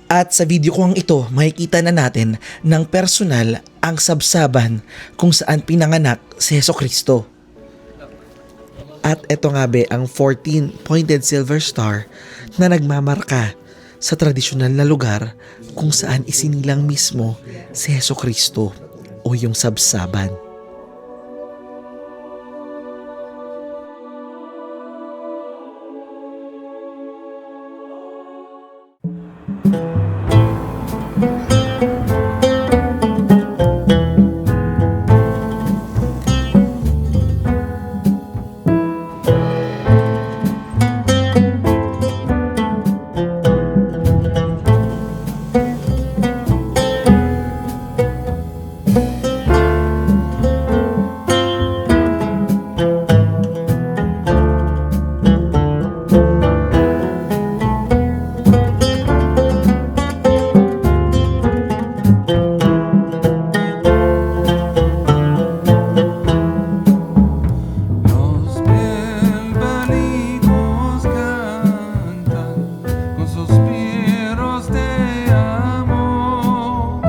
At sa video kong ito, makikita na natin ng personal ang sabsaban kung saan pinanganak si Jesucristo. At ito nga be ang 14 pointed silver star na nagmamarka sa tradisyonal na lugar kung saan isinilang mismo si Jesucristo o yung sabsaban. Los bienvenidos cantan con suspiros de amor.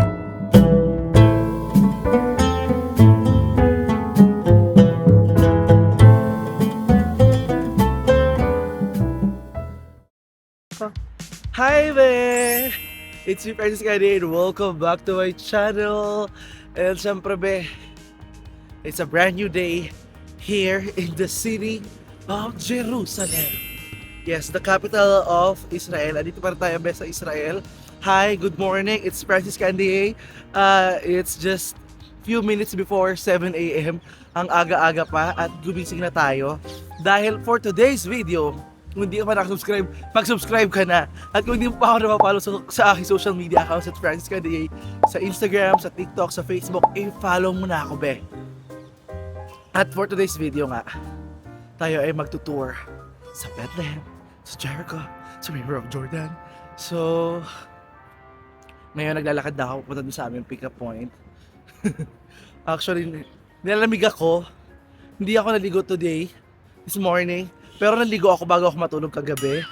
Hi there! It's me, Francis Kanye, and welcome back to my channel. And syempre be, it's a brand new day here in the city of Jerusalem. Yes, the capital of Israel. Andito pa rin tayo be sa Israel. Hi, good morning. It's Francis Kanye. It's just few minutes before 7 a.m. Ang aga-aga pa at gumising na tayo. Dahil for today's video, kung hindi ka pa nakasubscribe, mag-subscribe ka na. At kung hindi mo pa ako napapalo sa aking social media accounts at Francis Kanye, sa Instagram, sa TikTok, sa Facebook, i-follow mo na ako, be. At for today's video nga, tayo ay magtutour sa Bethlehem, sa Jericho, sa River of Jordan. So, ngayon naglalakad na ako punta dun sa aming pick-up point. Actually, nilalamig ako. Hindi ako naligo today, this morning. Pero naligo ako bago ako matulog kagabi.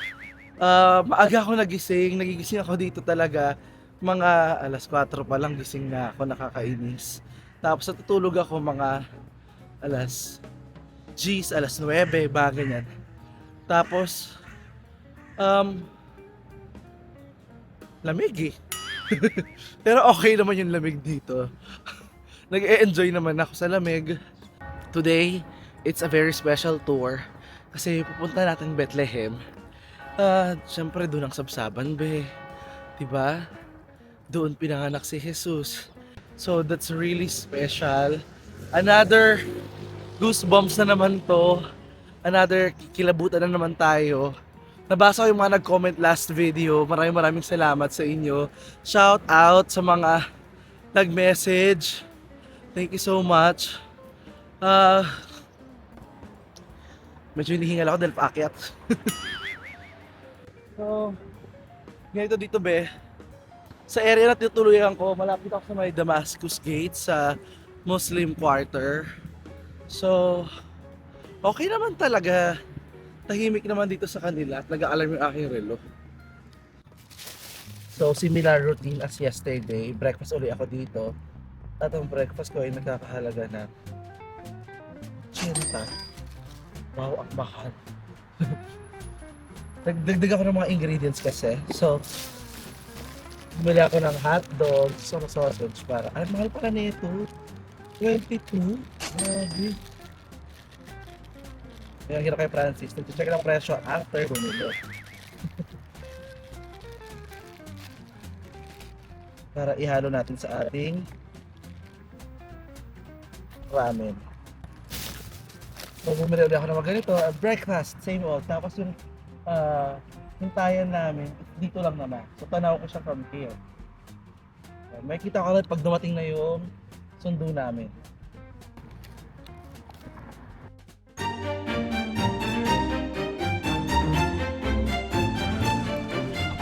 Maaga ako nagigising ako dito talaga. Mga alas 4 pa lang gising na ako, nakakainis. Tapos natutulog ako mga alas 9, ba ganyan. Tapos, lamig eh. Pero okay naman yung lamig dito. Nag-e-enjoy naman ako sa lamig. Today, it's a very special tour. Kasi pupunta natin Bethlehem. Siyempre doon ang sabsaban be. Diba? Doon pinanganak si Jesus. So that's really special. Another goosebumps na naman to. Another kikilabutan na naman tayo. Nabasa ko yung mga nag-comment last video. Maraming salamat sa inyo. Shout out sa mga nag-message. Thank you so much. Medyo hinihingal ako dahil paakyat. So, ganito dito be. Sa area na tinutuloyan ko, malapit ako sa may Damascus Gate sa Muslim Quarter. So, okay naman talaga. Tahimik naman dito sa kanila at nag-aalarm yung aking relo. So, similar routine as yesterday. Breakfast ulit ako dito. At ang breakfast ko ay nagkakahalaga na 80. Wow, ang mahal. Nagdagdag ako ng mga ingredients kasi. So, bumili ako ng hotdog, sausage para. Ay, mahal pala nito. 22. Grabe. Kaya hirap kay Francis. Nag-check ng presyo after bumili. Para ihalo natin sa ating ramen. So, bumili ulit ako ng mga ganito, breakfast, same old. Tapos yung hintayan namin, dito lang naman. So, tanaw ko siya from here. May kita ko ulit pag dumating na yung sundo namin.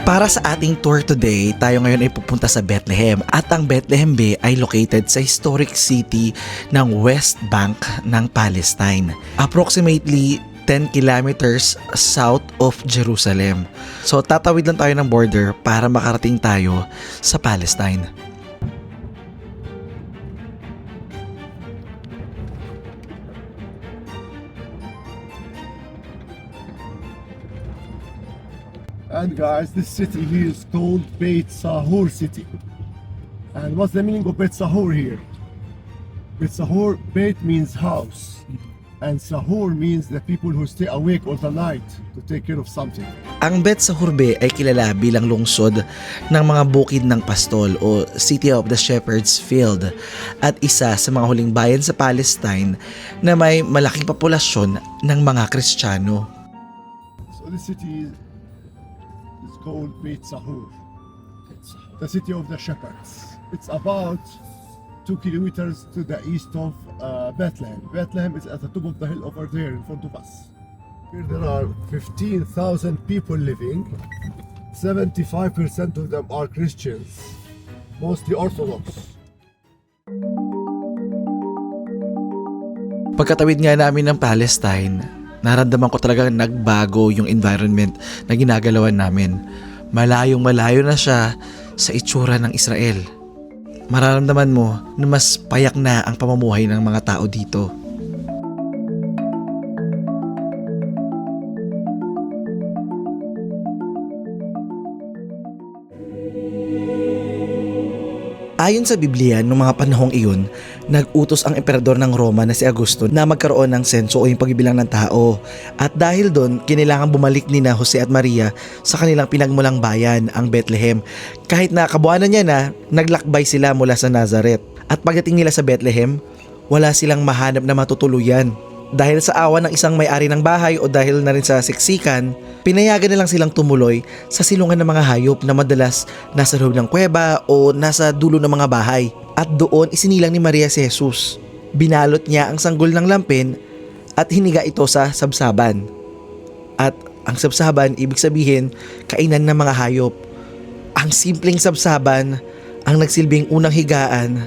Para sa ating tour today, tayo ngayon ay pupunta sa Bethlehem at ang Bethlehem Bay ay located sa historic city ng West Bank ng Palestine. Approximately 10 kilometers south of Jerusalem. So tatawid lang tayo ng border para makarating tayo sa Palestine. And guys, this city here is called Beit Sahur city. And what's the meaning of Beit Sahur here? Beit Sahur, Beit means house. And Sahur means the people who stay awake all the night to take care of something. Ang Bet Sahur ay kilala bilang lungsod ng mga bukid ng pastol o City of the Shepherd's Field at isa sa mga huling bayan sa Palestine na may malaking populasyon ng mga Kristiyano. So this city is called Beit Sahur, the city of the shepherds. It's about 2 kilometers to the east of Bethlehem. Bethlehem is at the top of the hill over there in front of us. Here there are 15,000 people living. 75% of them are Christians, mostly Orthodox. Pagkatawid nga namin ng Palestine, naramdaman ko talagang nagbago yung environment na ginagalawan namin. Malayong-malayo na siya sa itsura ng Israel. Mararamdaman mo na mas payak na ang pamumuhay ng mga tao dito. Ayon sa Biblia, noong mga panahong iyon, nag-utos ang emperador ng Roma na si Augusto na magkaroon ng senso o yung pagbibilang ng tao. At dahil doon, kinailangan bumalik ni na Jose at Maria sa kanilang pinagmulang bayan, ang Bethlehem. Kahit na kabuuan niya na, naglakbay sila mula sa Nazareth. At pagdating nila sa Bethlehem, wala silang mahanap na matutuluyan. Dahil sa awa ng isang may-ari ng bahay o dahil na rin sa siksikan, pinayagan na lang silang tumuloy sa silungan ng mga hayop na madalas nasa loob ng kuweba o nasa dulo ng mga bahay. At doon isinilang ni Maria si Jesus. Binalot niya ang sanggol ng lampin at hiniga ito sa sabsaban. At ang sabsaban, ibig sabihin, kainan ng mga hayop. Ang simpleng sabsaban ang nagsilbing unang higaan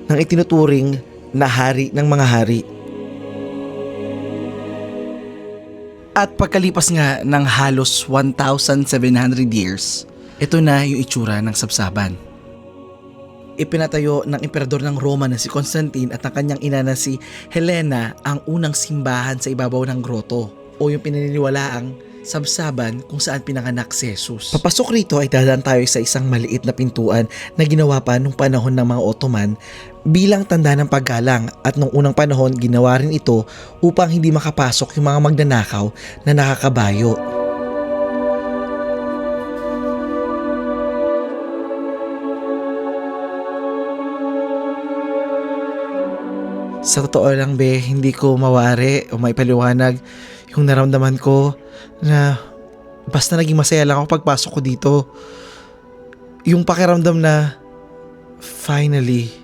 ng itinuturing na hari ng mga hari. At pagkalipas nga ng halos 1,700 years, ito na yung itsura ng sabsaban. Ipinatayo ng emperador ng Roma na si Constantine at ng kanyang ina na si Helena ang unang simbahan sa ibabaw ng groto o yung pinaniniwalaang sabsaban kung saan pinanganak si Jesus. Papasok rito ay dadaan tayo sa isang maliit na pintuan na ginawa pa nung panahon ng mga Ottoman bilang tanda ng paggalang at nung unang panahon ginawa rin ito upang hindi makapasok yung mga magnanakaw na nakakabayo. Sa totoo lang hindi ko mawari o maipaliwanag yung naramdaman ko na basta naging masaya lang ako pagpasok ko dito. Yung pakiramdam na finally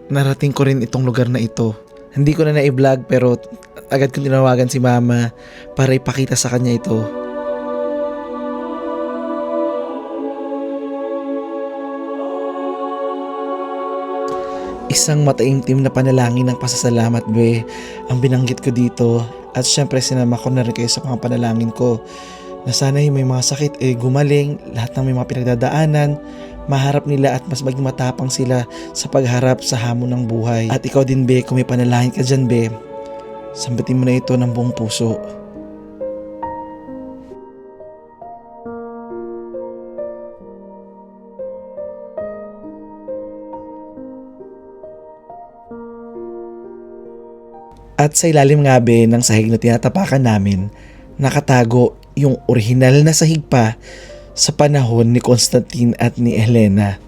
narating ko rin itong lugar na ito. Hindi ko na na-vlog pero agad kong tinawagan si mama para ipakita sa kanya ito. Isang mataimtim na panalangin ng pasasalamat ang binanggit ko dito at syempre sinama ko na rin kayo sa mga panalangin ko na sana yung may mga sakit gumaling, lahat ng may mga pinagdadaanan maharap nila at mas maging matapang sila sa pagharap sa hamon ng buhay. At ikaw din kung may panalangin ka dyan sambatin mo na ito ng buong puso. At sa ilalim nga ng sahig na tinatapakan namin, nakatago yung orihinal na sahig pa sa panahon ni Constantine at ni Helena.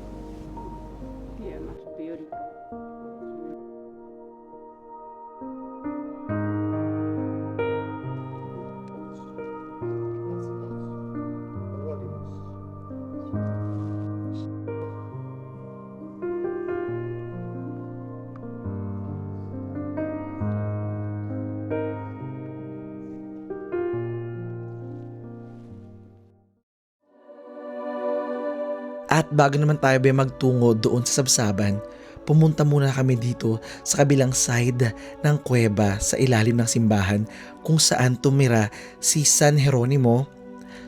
At bago naman tayo magtungo doon sa sabsaban, pumunta muna kami dito sa kabilang side ng kuweba sa ilalim ng simbahan kung saan tumira si San Jeronimo.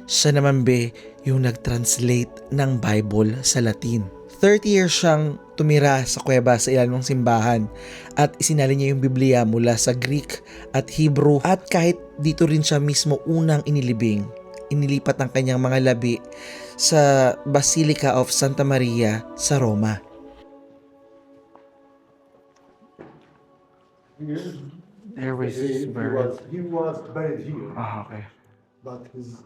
Siya naman be yung nag-translate ng Bible sa Latin. 30 years siyang tumira sa kuweba sa ilalim ng simbahan at isinalin niya yung Biblia mula sa Greek at Hebrew at kahit dito rin siya mismo unang inilibing. Inilipat ang kanyang mga labi sa Basilica of Santa Maria sa Roma. There was his bird. He was buried here, Ah, okay. but his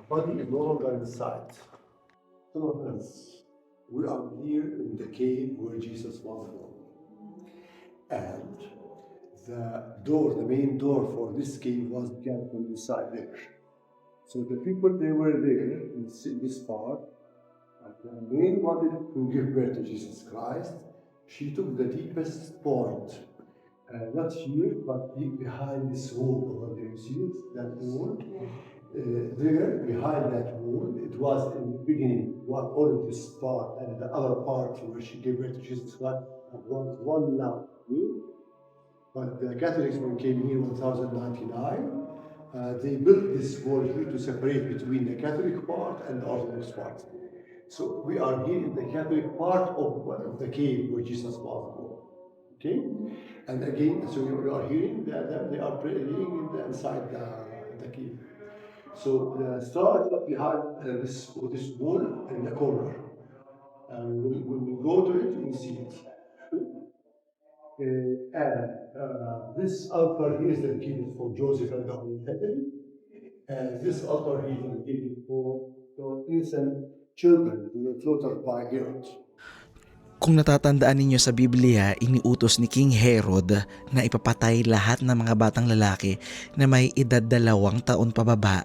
body is no longer inside. So we are here in the cave where Jesus was born. And the main door for this cave was began from inside there. So the people, they were there in this part, and the main wanted to give birth to Jesus Christ. She took the deepest point, not here, but deep behind this wall over there. You see it? That wall? There, behind that wall, it was in the beginning, all of this part, and the other part where she gave birth to Jesus Christ was one now. But the Catholics, when came here in 1099, they built this wall here to separate between the Catholic part and the Orthodox part. So we are here in the Catholic part of the cave where Jesus was born. Okay? And again, so we are hearing that they are praying inside the cave. So the star is up behind this wall in the corner. And when we go to it, we see it. This altar here is dedicated for Joseph and the Holy Trinity. And this altar here is dedicated for the innocent children who were slaughtered by Herod. Kung natatandaan ninyo sa Biblia, iniutos ni King Herod na ipapatay lahat ng mga batang lalaki na may edad 2 taon pababa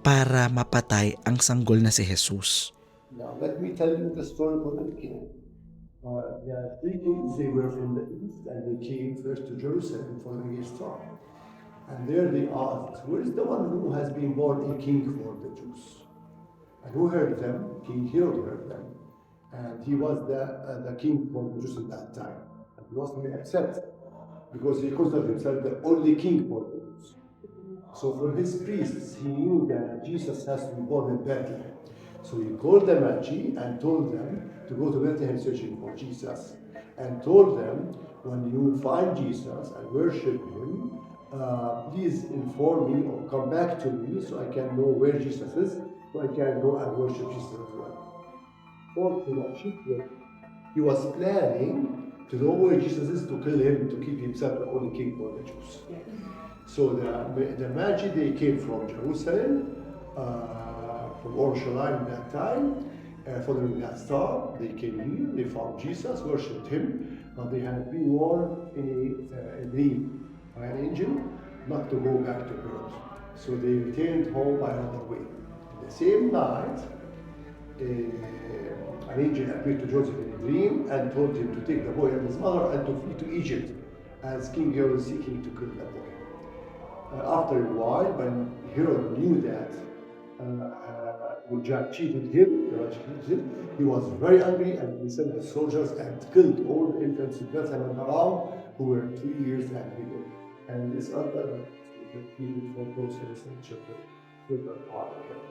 para mapatay ang sanggol na si Jesus. Now let me tell you the story of the king. There are 3 kings, they were from the east, and they came first to Jerusalem for the star. And there they asked, where is the one who has been born a king for the Jews? And who heard them? King Herod heard them. And he was the king for the Jews at that time. And he was very upset, because he considered himself the only king for the Jews. So from his priests, he knew that Jesus has to be born in Bethlehem. So he called the Magi and told them to go to Bethlehem searching for Jesus, and told them, when you find Jesus and worship him, please inform me or come back to me so I can know where Jesus is, so I can go and worship Jesus as well. He was planning to know where Jesus is, to kill him, to keep himself the only king for the Jews. So the Magi, they came from Jerusalem, from Orushalayim at that time, following that star. They came here, they found Jesus, worshipped him, but they had been warned in a dream by an angel not to go back to Herod. So they returned home by another way. The same night, an angel appeared to Joseph in a dream and told him to take the boy and his mother and to flee to Egypt, as King Herod is seeking to kill the boy. After a while, when Herod knew that Jack cheated him, he was very angry, and he sent his soldiers and killed all the infants in Bethlehem and around who were 3 years and bigger. And this altar was dedicated for those innocent children with the heart of God.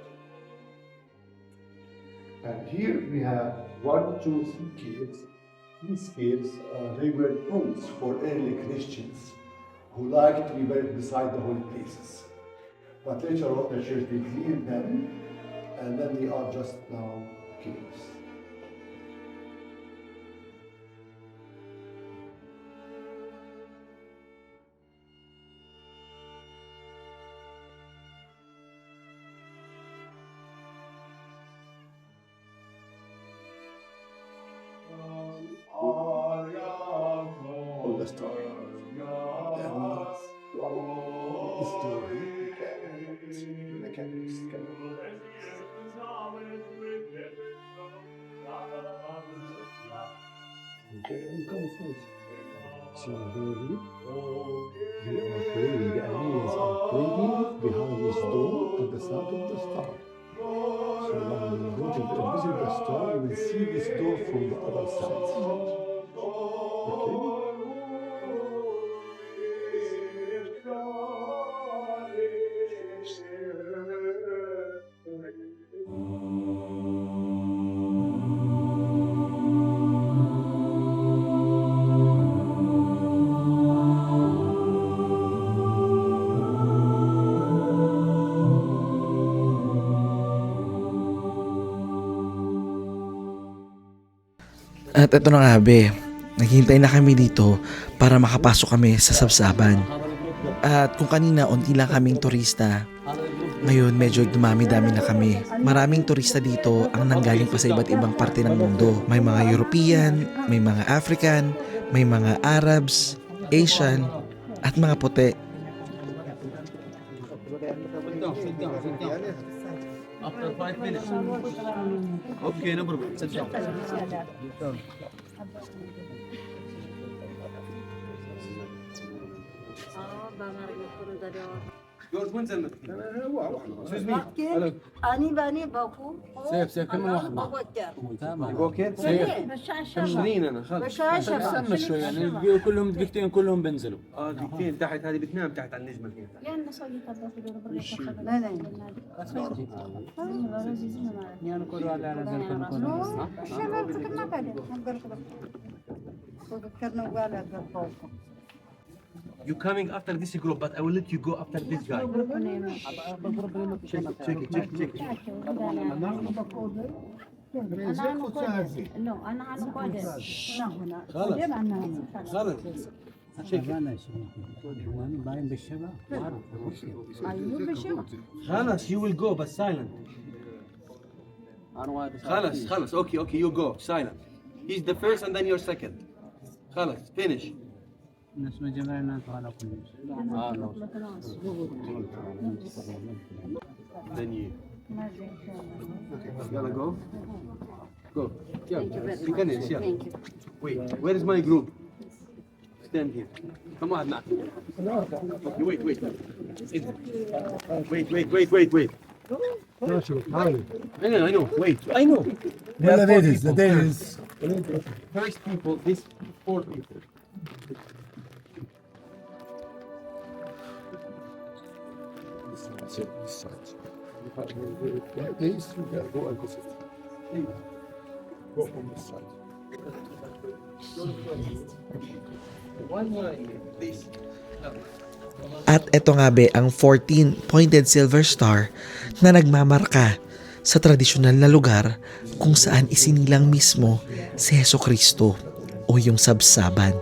And here we have 1, 2, 3 caves. These caves, they were tombs for early Christians who liked to be buried beside the holy places. But later on, the church they cleared them, and then they are just now caves. All the stars. The story. The Catholics can. So they are praying, the Armenians are praying behind this door to the side of the star. So when you go to visit the star, you will see this door from the other side. At ito na nga be, naghihintay na kami dito para makapasok kami sa sabsaban. At kung kanina unti lang kaming turista, ngayon medyo dumami-dami na kami. Maraming turista dito ang nanggaling pa sa iba't ibang parte ng mundo. May mga European, may mga African, may mga Arabs, Asian, at mga puti. After 5 minutes. Okay, no problem. Sit down. Yours when's in it? Excuse me. Hello. أني باني باكو سيف كم واحد اوكي سيف شنين انا خلص بشاشة استنى شوي يعني كلهم دقيقتين كلهم بنزلوا دقيقتين تحت هذه بتنام تحت على النجمه لا لا شباب فكرنا كده فكرنا وقال You coming after this group, but I will let you go after this guy. Check it. خلاص, you will go, but silent. خلاص, okay, you go, silent. He's the first and then you're second. خلاص, finish. Then you. Gotta go. Go. Yeah. Finish. Yeah. Wait. Where is my group? Stand here. Come on now. Okay, wait. Wait. I know. Wait. I know. The ladies. First people. This 4 people. Go from this side. One line, please. At eto nga be ang 14-pointed silver star na nagmamarka sa tradisyonal na lugar kung saan isinilang mismo si Hesukristo o yung sabsaban.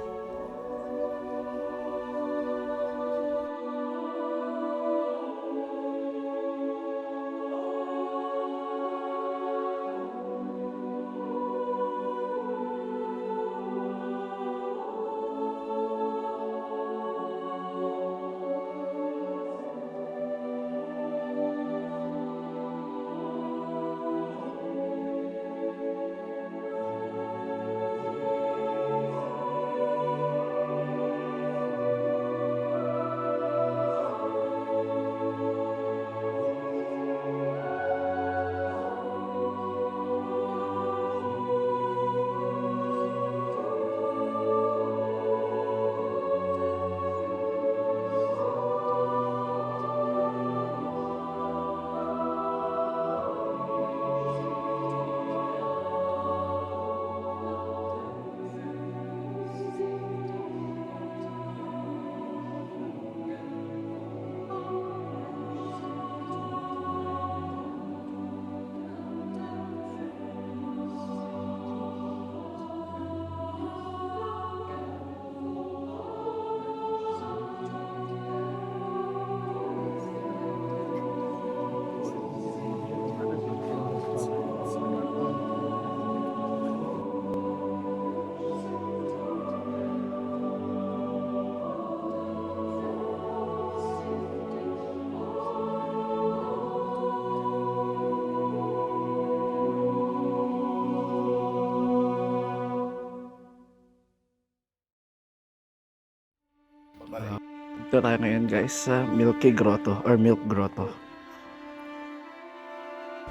Dito tayo ngayon guys sa Milky Grotto or Milk Grotto.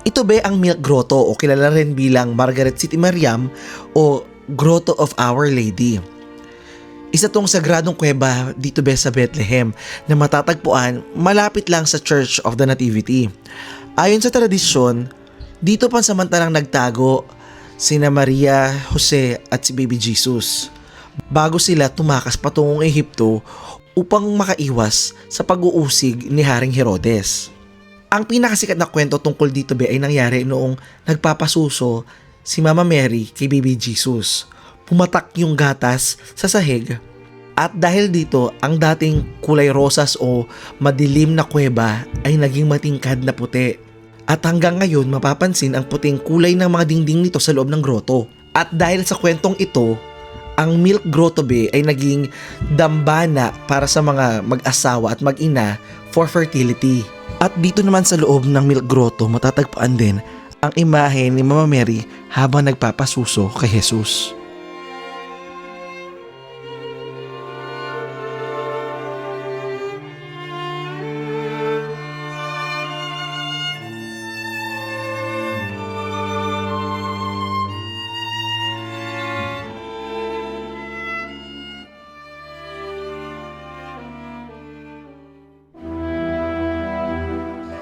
Ito be ang Milk Grotto o kilala rin bilang Margaret City Mariam o Grotto of Our Lady. Isa tong sagradong kuweba dito sa Bethlehem na matatagpuan malapit lang sa Church of the Nativity. Ayon sa tradisyon, dito pansamantalang nagtago sina Maria, Jose at si Baby Jesus bago sila tumakas patungong Ehipto upang makaiwas sa pag-uusig ni Haring Herodes. Ang pinakasikat na kwento tungkol dito ay nangyari noong nagpapasuso si Mama Mary kay Baby Jesus. Pumatak yung gatas sa sahig at dahil dito ang dating kulay rosas o madilim na kuweba ay naging matingkad na puti. At hanggang ngayon mapapansin ang puting kulay ng mga dingding nito sa loob ng grotto. At dahil sa kwentong ito, ang Milk Grotto ay naging dambana para sa mga mag-asawa at mag-ina for fertility. At dito naman sa loob ng Milk Grotto matatagpuan din ang imahe ni Mama Mary habang nagpapasuso kay Jesus.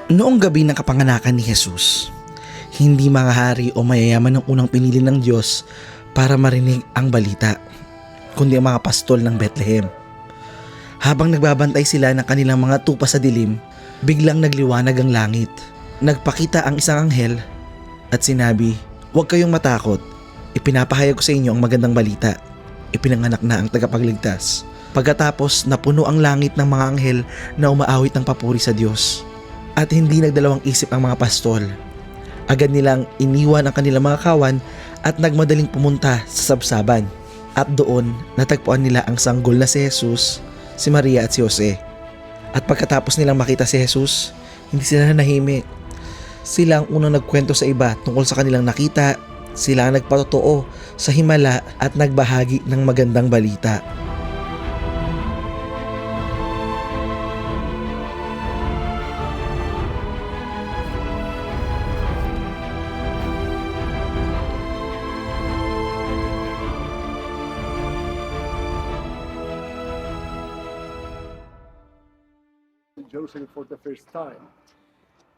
Noong gabi ng kapanganakan ni Jesus, hindi mga hari o mayayaman ang unang pinili ng Diyos para marinig ang balita, kundi ang mga pastol ng Bethlehem. Habang nagbabantay sila ng kanilang mga tupa sa dilim, biglang nagliwanag ang langit. Nagpakita ang isang anghel at sinabi, "Huwag kayong matakot, ipinapahayag ko sa inyo ang magandang balita. Ipinanganak na ang tagapagligtas." Pagkatapos napuno ang langit ng mga anghel na umaawit ng papuri sa Diyos. At hindi nagdalawang isip ang mga pastol. Agad nilang iniwan ang kanilang mga kawan at nagmadaling pumunta sa sabsaban. At doon natagpuan nila ang sanggol na si Jesus, si Maria at si Jose. At pagkatapos nilang makita si Jesus, hindi sila nahimik. Sila ang unang nagkwento sa iba tungkol sa kanilang nakita. Sila ang nagpatotoo sa himala at nagbahagi ng magandang balita. Jerusalem for the first time.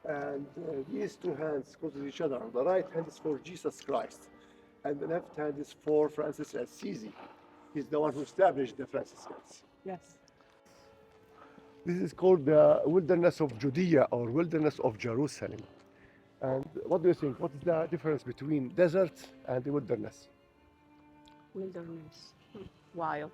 And these two hands go to each other. The right hand is for Jesus Christ, and the left hand is for Francis Assisi. He's the one who established the Franciscans. Yes. This is called the wilderness of Judea or wilderness of Jerusalem. And what do you think? What is the difference between desert and the wilderness? Wilderness. Wild.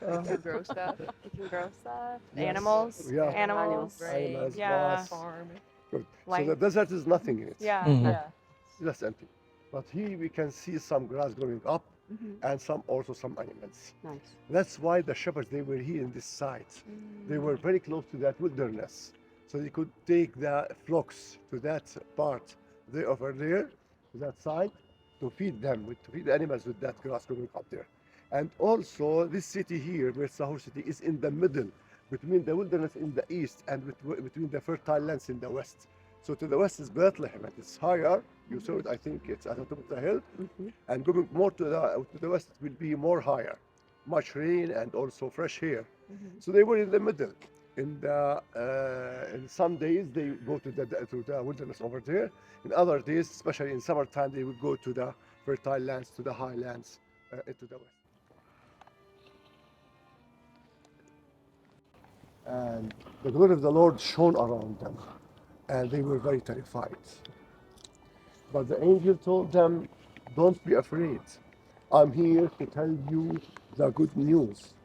You can grow stuff. You can grow stuff. Animals. Yeah. Animals. Animals, Yeah. grass. Farm. Good. Like- So the desert is nothing in it. Yeah. Mhm. Yeah. It's just empty. But here we can see some grass growing up Mhm. and also some animals. Nice. That's why the shepherds, they were here in this site. They were very close to that wilderness. So they could take the flocks to that part there over there, to that side, to feed them, to feed the animals with that grass growing up there. And also this city here, Beit Sahur city, is in the middle between the wilderness in the east and between the fertile lands in the west. So to the west is Bethlehem, and it's higher. You saw it, I think it's at the top of the hill. And going more to the west, it will be more higher. Much rain and also fresh air. So they were in the middle. In some days they go to the wilderness over there. In other days, especially in summertime, they would go to the fertile lands, to the highlands, to the west. And the glory of the Lord shone around them, and they were very terrified. But the angel told them, "Don't be afraid. I'm here to tell you the good news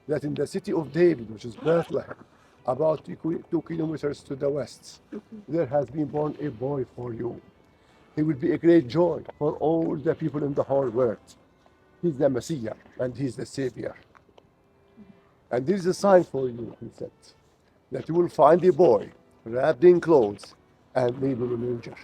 that in the city of David, which is Bethlehem, about 2 kilometers to the west, there has been born a boy for you. He will be a great joy for all the people in the whole world. He's the Messiah, and he's the Savior. And there is a sign for you," he said, "that you will find a boy wrapped in clothes and laid in a manger."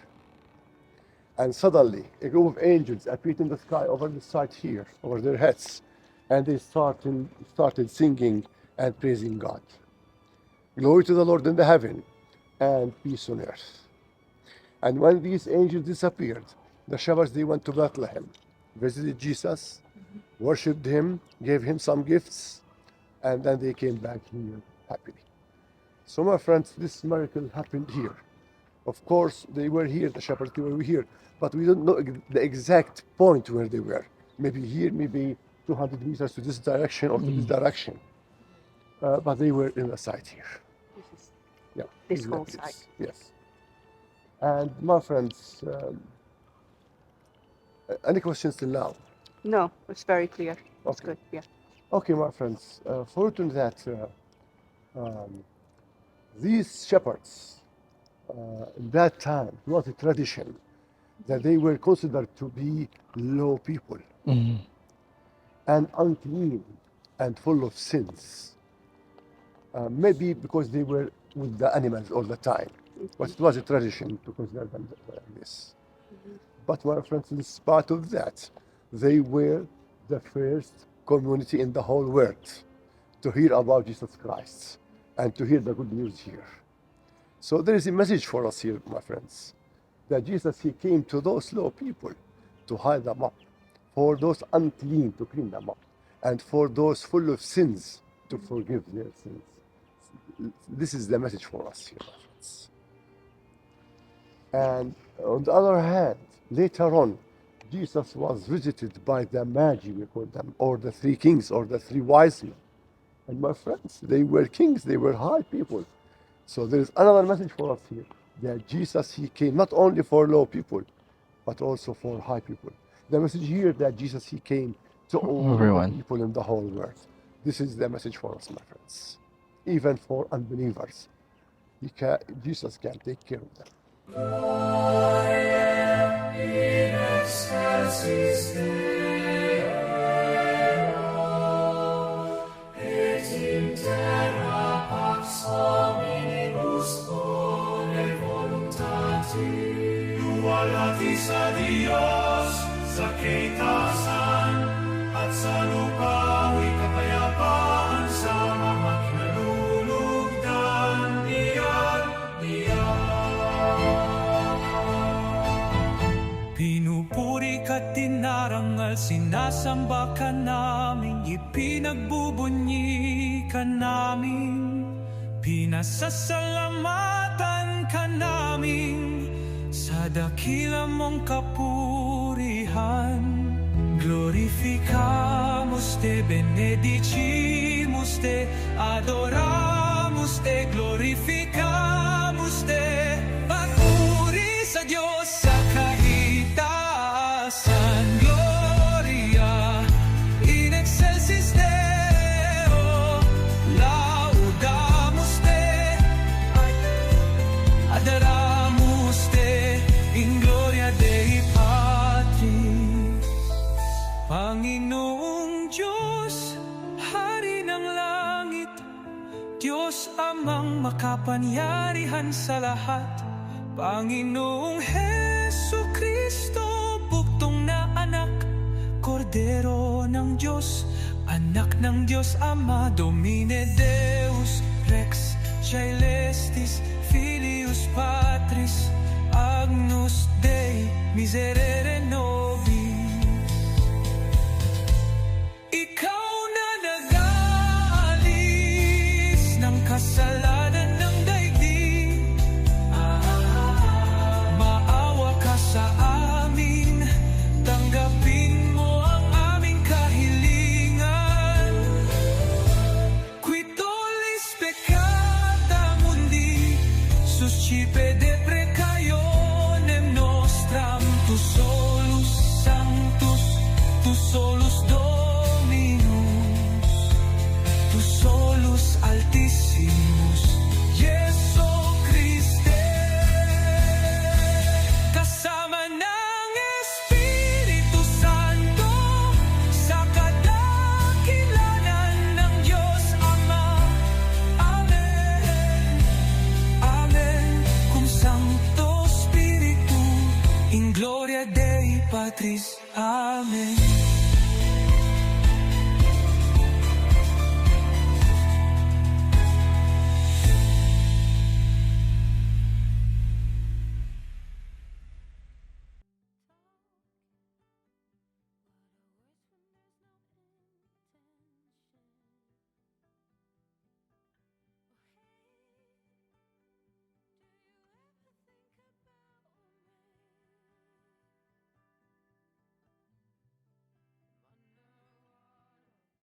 And suddenly, a group of angels appeared in the sky over the side here, over their heads, and they started singing and praising God. "Glory to the Lord in the heaven, and peace on earth." And when these angels disappeared, the shepherds, they went to Bethlehem, visited Jesus, worshipped him, gave him some gifts, and then they came back here happily. So my friends, this miracle happened here. Of course, they were here, the shepherds were here, but we don't know the exact point where they were. Maybe here, maybe 200 meters to this direction or to this direction. But they were in the site here. Yeah, This whole exactly. site. Yes. And my friends, any questions till now? No, it's very clear. It's Okay. good. Yeah. Okay, my friends, fortunate that these shepherds, in that time, it was a tradition that they were considered to be low people and unclean and full of sins. Maybe because they were with the animals all the time, but it was a tradition to consider them like this. But my friends, in spite of that, they were the first community in the whole world to hear about Jesus Christ and to hear the good news here. So there is a message for us here, my friends, that Jesus, he came to those low people to hide them up, for those unclean to clean them up, and for those full of sins to forgive their sins. This is the message for us here, my friends. And on the other hand, later on, Jesus was visited by the Magi, we call them, or the three kings, or the three wise men. And my friends, they were kings, they were high people. So there is another message for us here, that Jesus, he came not only for low people, but also for high people. The message here that Jesus, he came to all Everyone. people in the whole world. This is the message for us, my friends. Even for unbelievers, Jesus can take care of them. Luwalhati sa Diyos sa kaitasan at sa lupawi kapayapaan sa mga kinalulugdan. Iyan, pinupuri ka't dinarangal, sinasamba ka namin, ipinagbubunyi ka namin, pinasasalamatan ka namin sa dakila mong kapurihan. Glorificamos te, benedicimos te, adoramos te, glorificamos te. Papuri sa Diyos sa kaitaasan, gloria in excelsis Deo, laudamos te, adoramos te, in gloria Dei Patris. Panginoong Diyos, Hari ng langit, Diyos amang makapangyarihan sa lahat, Panginoong Hesu Kristo, buktong na anak, Kordero ng Diyos, anak ng Diyos Ama, Domine Deus Rex, Caelestis, Filius Patris, Agnus Dei, Miserere Nobis. Ikaw na nag-aalis ng kasalanan ng daigdig, maawa ka sa amin, tanggapin mo ang aming kahilingan. Qui tollis peccata mundi, suscipe de precaionem nostram, tu solus sanctus, tu solus Dominus, tu solus altissimus, Jesu Christe. Kasama ng Espiritu Santo, sa kadakilanan ng Diyos Ama. Amen. Amen. Cum Sancto Spiritu, in gloria Dei Patris. Amen.